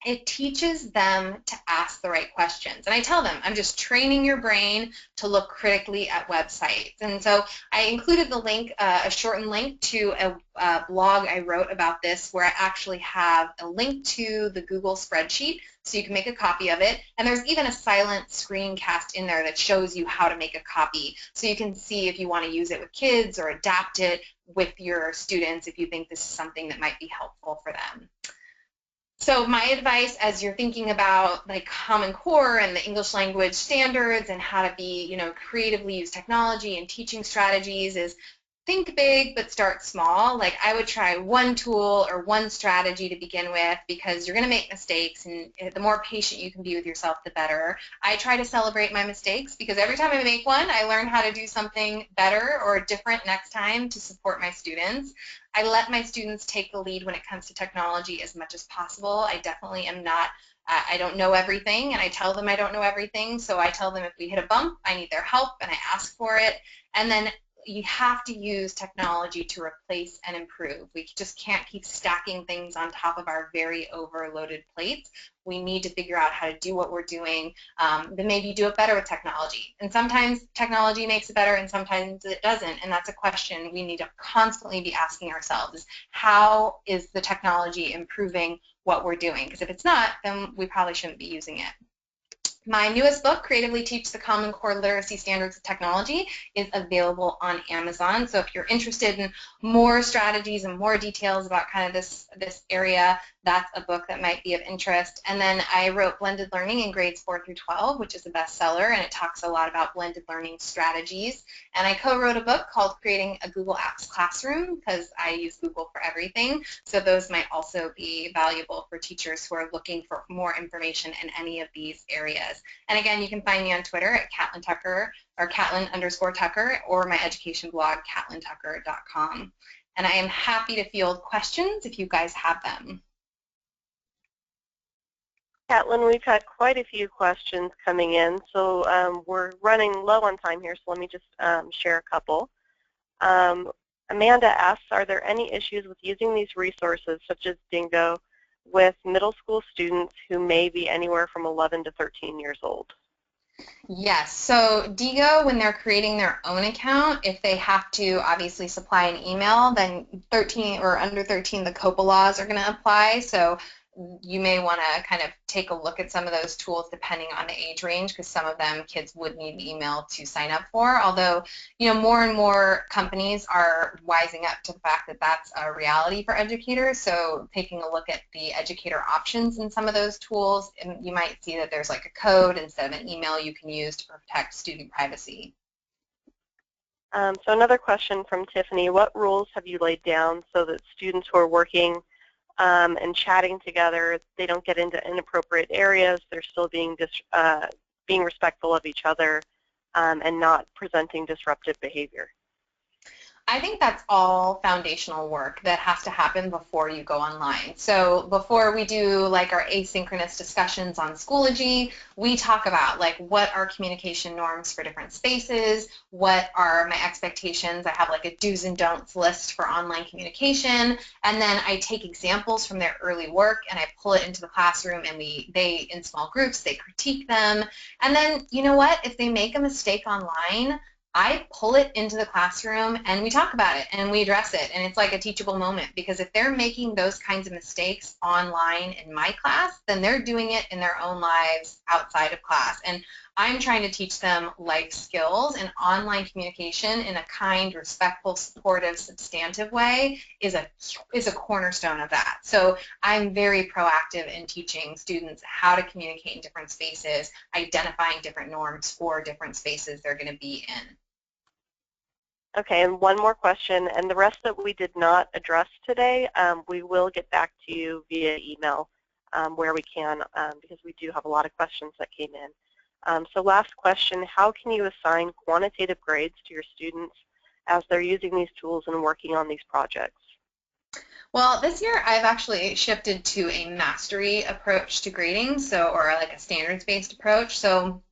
it teaches them to ask the right questions. And I tell them, I'm just training your brain to look critically at websites. And so I included the link, a shortened link to a blog I wrote about this where I actually have a link to the Google spreadsheet so you can make a copy of it. And there's even a silent screencast in there that shows you how to make a copy so you can see if you want to use it with kids or adapt it with your students if you think this is something that might be helpful for them. So my advice as you're thinking about like Common Core and the English language standards and how to be, creatively use technology and teaching strategies is think big but start small. Like I would try one tool or one strategy to begin with because you're going to make mistakes, and the more patient you can be with yourself, the better. I try to celebrate my mistakes because every time I make one, I learn how to do something better or different next time to support my students. I let my students take the lead when it comes to technology as much as possible. I definitely am not, I don't know everything, and I tell them I don't know everything, so I tell them if we hit a bump, I need their help, and I ask for it. And then you have to use technology to replace and improve. We just can't keep stacking things on top of our very overloaded plates. We need to figure out how to do what we're doing, then maybe do it better with technology. And sometimes technology makes it better and sometimes it doesn't, and that's a question we need to constantly be asking ourselves, is how is the technology improving what we're doing? Because if it's not, then we probably shouldn't be using it. My newest book, Creatively Teach the Common Core Literacy Standards of Technology, is available on Amazon. So if you're interested in more strategies and more details about kind of this area, that's a book that might be of interest. And then I wrote Blended Learning in Grades 4 through 12, which is a bestseller, and it talks a lot about blended learning strategies. And I co-wrote a book called Creating a Google Apps Classroom, because I use Google for everything. So those might also be valuable for teachers who are looking for more information in any of these areas. And again, you can find me on Twitter at Catlin Tucker or Catlin_Tucker, or my education blog, catlintucker.com. And I am happy to field questions if you guys have them. Catlin, we've had quite a few questions coming in, so we're running low on time here, so let me just share a couple. Amanda asks, are there any issues with using these resources, such as Diigo, with middle school students who may be anywhere from 11 to 13 years old? Yes, so Diigo, when they're creating their own account, if they have to obviously supply an email, then 13 or under 13, the COPA laws are going to apply. So you may want to kind of take a look at some of those tools depending on the age range, because some of them kids would need an email to sign up for. Although, you know, more and more companies are wising up to the fact that that's a reality for educators. So taking a look at the educator options in some of those tools, and you might see that there's like a code instead of an email you can use to protect student privacy. So another question from Tiffany, what rules have you laid down so that students who are working and chatting together, they don't get into inappropriate areas, they're still being respectful of each other, and not presenting disruptive behavior? I think that's all foundational work that has to happen before you go online. So before we do like our asynchronous discussions on Schoology, we talk about like what are communication norms for different spaces, what are my expectations. I have like a do's and don'ts list for online communication, and then I take examples from their early work and I pull it into the classroom, and they in small groups, they critique them. And then, you know what, if they make a mistake online, I pull it into the classroom and we talk about it and we address it, and it's like a teachable moment, because if they're making those kinds of mistakes online in my class, then they're doing it in their own lives outside of class. And I'm trying to teach them life skills, and online communication in a kind, respectful, supportive, substantive way is a cornerstone of that. So I'm very proactive in teaching students how to communicate in different spaces, identifying different norms for different spaces they're going to be in. Okay, and one more question, and the rest that we did not address today, we will get back to you via email where we can, because we do have a lot of questions that came in. So last question, how can you assign quantitative grades to your students as they're using these tools and working on these projects? Well, this year I've actually shifted to a mastery approach to grading, or like a standards-based approach. So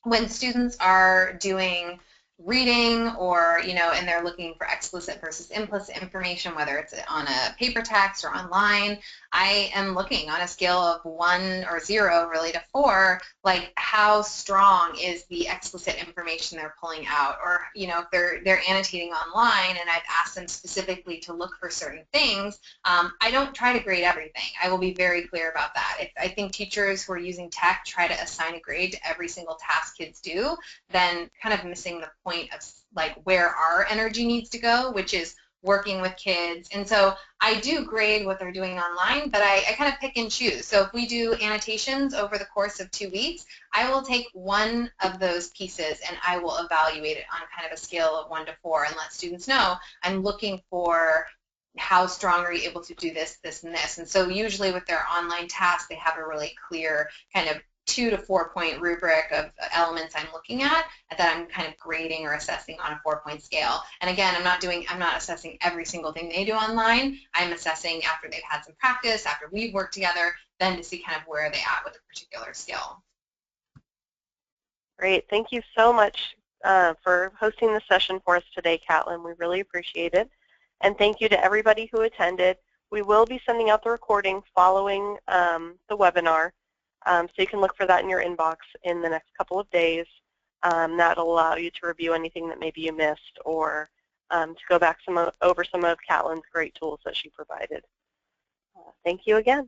when students are doing reading, or and they're looking for explicit versus implicit information, whether it's on a paper text or online, I am looking on a scale of 1 or 0 really to 4, like how strong is the explicit information they're pulling out, or if they're annotating online and I've asked them specifically to look for certain things. I don't try to grade everything. I will be very clear about that. If I think teachers who are using tech try to assign a grade to every single task kids do, then kind of missing the point of like where our energy needs to go, which is working with kids. And so I do grade what they're doing online, but I kind of pick and choose. So if we do annotations over the course of 2 weeks, I will take one of those pieces and I will evaluate it on kind of a scale of 1 to 4 and let students know I'm looking for how strong are you able to do this, this, and this. And so usually with their online tasks, they have a really clear kind of 2 to 4 point rubric of elements I'm looking at that I'm kind of grading or assessing on a 4-point scale. And again, I'm not assessing every single thing they do online. I'm assessing after they've had some practice, after we've worked together, then to see kind of where they're at with a particular skill. Great. Thank you so much for hosting the session for us today, Catlin. We really appreciate it. And thank you to everybody who attended. We will be sending out the recording following the webinar. So you can look for that in your inbox in the next couple of days. That'll allow you to review anything that maybe you missed, or to go back over some of Catlin's great tools that she provided. Thank you again.